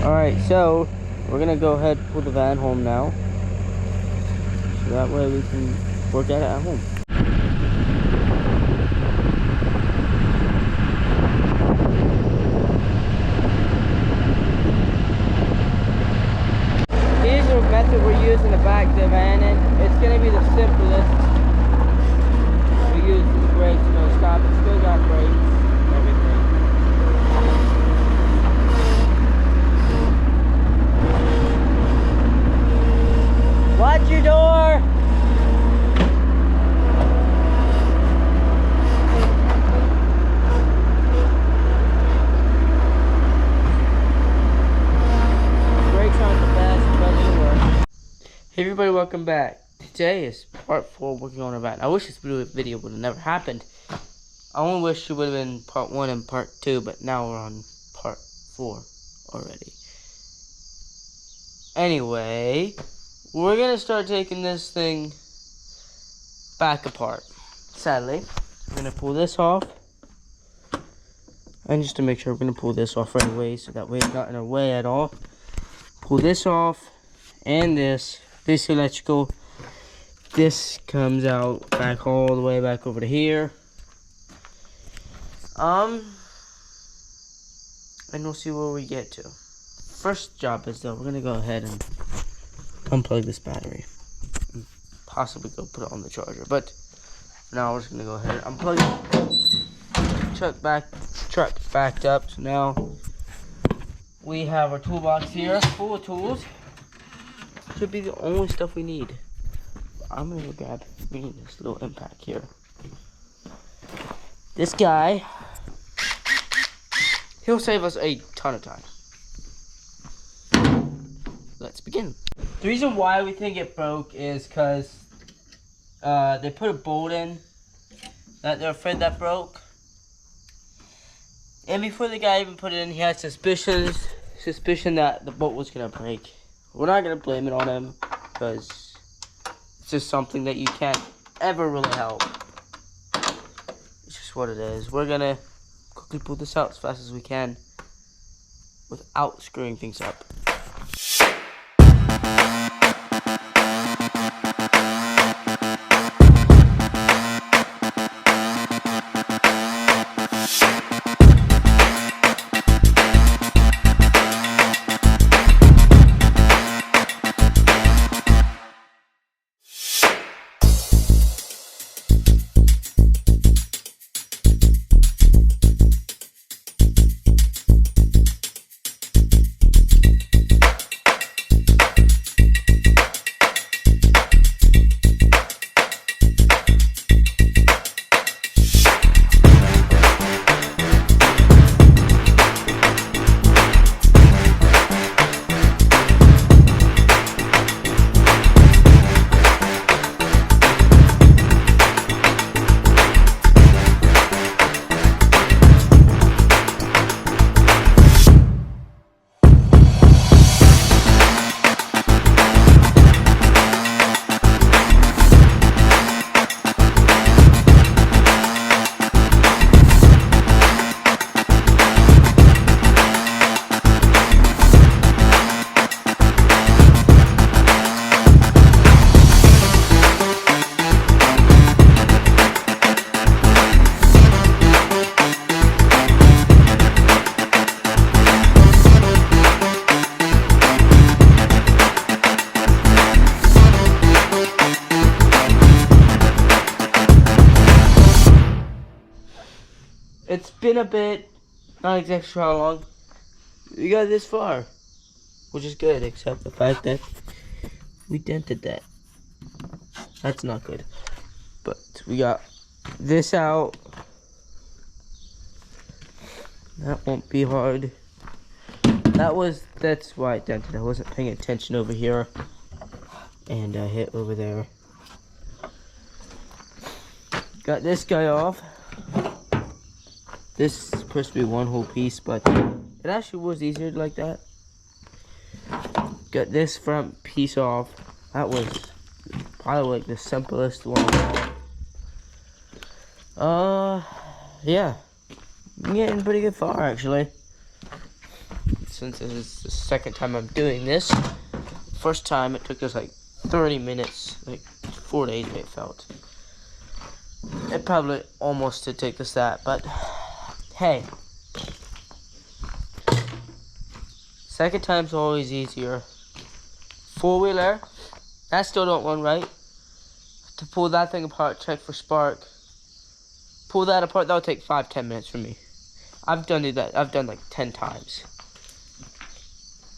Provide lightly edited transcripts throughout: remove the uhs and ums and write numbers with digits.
Alright, so we're gonna go ahead and pull the van home now. So that way we can work at it at home. Here's the method we're using to back the van in. It's gonna be the simplest. We use the brakes, no stop. It's still got brakes, everything. Watch your door! Brakes aren't the best, but they work. Hey everybody, welcome back. Today is part 4 working on a van. I wish this video would have never happened. I only wish it would have been part 1 and part 2, but now we're on part 4 already. Anyway, we're gonna start taking this thing back apart. Sadly, we're gonna pull this off. And just to make sure, we're gonna pull this off right away so that way it's not in our way at all. Pull this off and this electrical. This comes out back all the way back over to here. And we'll see where we get to. First job is though, we're gonna go ahead and unplug this battery and possibly go put it on the charger. But for now, we're just gonna go ahead and unplug it. Truck backed up. So now we have our toolbox here full of tools. Should be the only stuff we need. I'm gonna go grab this little impact here. This guy, he'll save us a ton of time. Let's begin. The reason why we think it broke is because they put a bolt in that they're afraid that broke. And before the guy even put it in, he had suspicion that the bolt was gonna break. We're not gonna blame it on him because it's just something that you can't ever really help. It's just what it is. We're gonna quickly pull this out as fast as we can without screwing things up. It's been a bit, not exactly sure how long. We got this far, which is good, except the fact that we dented that. That's not good. But we got this out. That won't be hard. That's why I dented. I wasn't paying attention over here. And I hit over there. Got this guy off. This is supposed to be one whole piece, but it actually was easier like that. Got this front piece off. That was probably like the simplest one of all. Yeah. I'm getting pretty good far actually. It's since it is the second time I'm doing this. First time it took us like 30 minutes, like 4 days it felt. It probably almost did take us that, but hey. Second time's always easier. Four-wheeler, that still don't run right. To pull that thing apart, check for spark. Pull that apart, that'll take 5-10 minutes for me. I've done like 10 times.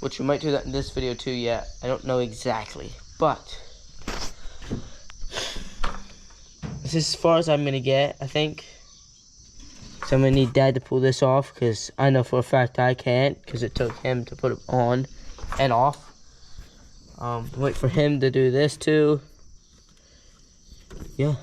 Which we might do that in this video too yet. I don't know exactly. But this is as far as I'm gonna get, I think. So I'm gonna need Dad to pull this off because I know for a fact I can't because it took him to put it on and off. Wait for him to do this too. Yeah.